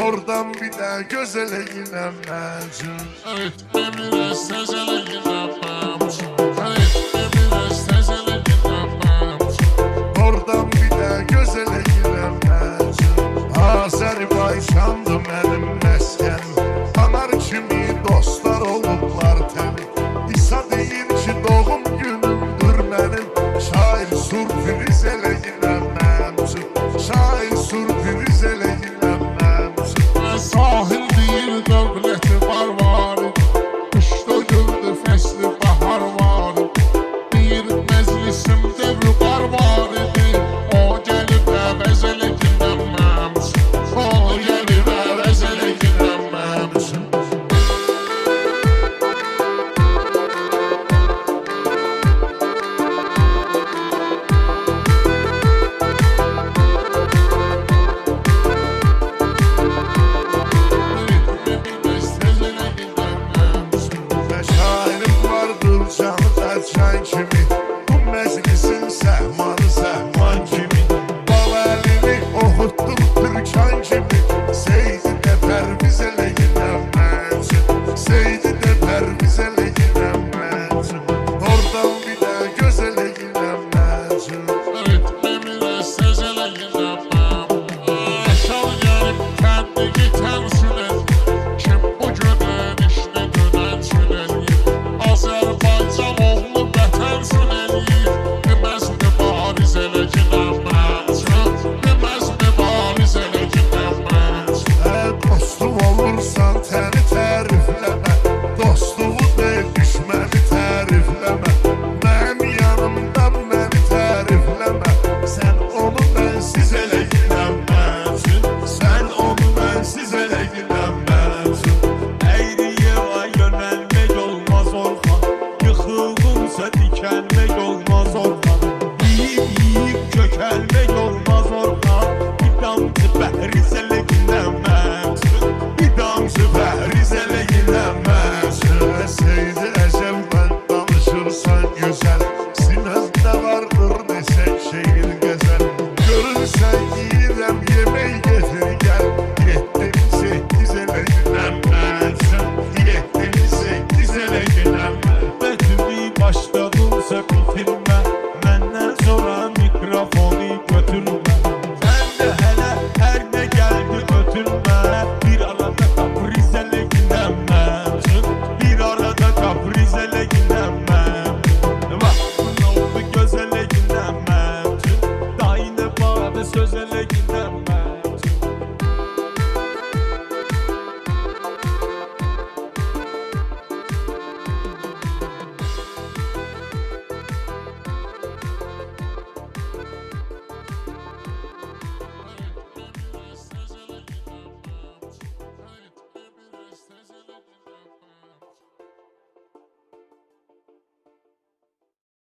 Oradan bir de gözele giden mecnun. Ritmi biraz tezele giden mecnun. Ritmi biraz tezele giden mecnun. Oradan bir de gözele giden mecnun. Azerbaycan'dı benim mesken. Anar kimi dostlar olublar təmin. İsa deyir ki doğum günümdür benim. Şair sürpriz ele giden mecnun. Şair sürpriz ele giden mecnun. Sahil değil dövləti var. Qışda gördü fəsli bahar var. Bir məclisim devri var idi. O gəlib əvəzələ girməmişim. O gəlib əvəzələ girməmişim. Şairim vardır canı tərçən kimi. Bu məclisin səhmanı səhman kimi. Bal əlini oxutdum türkan kimi.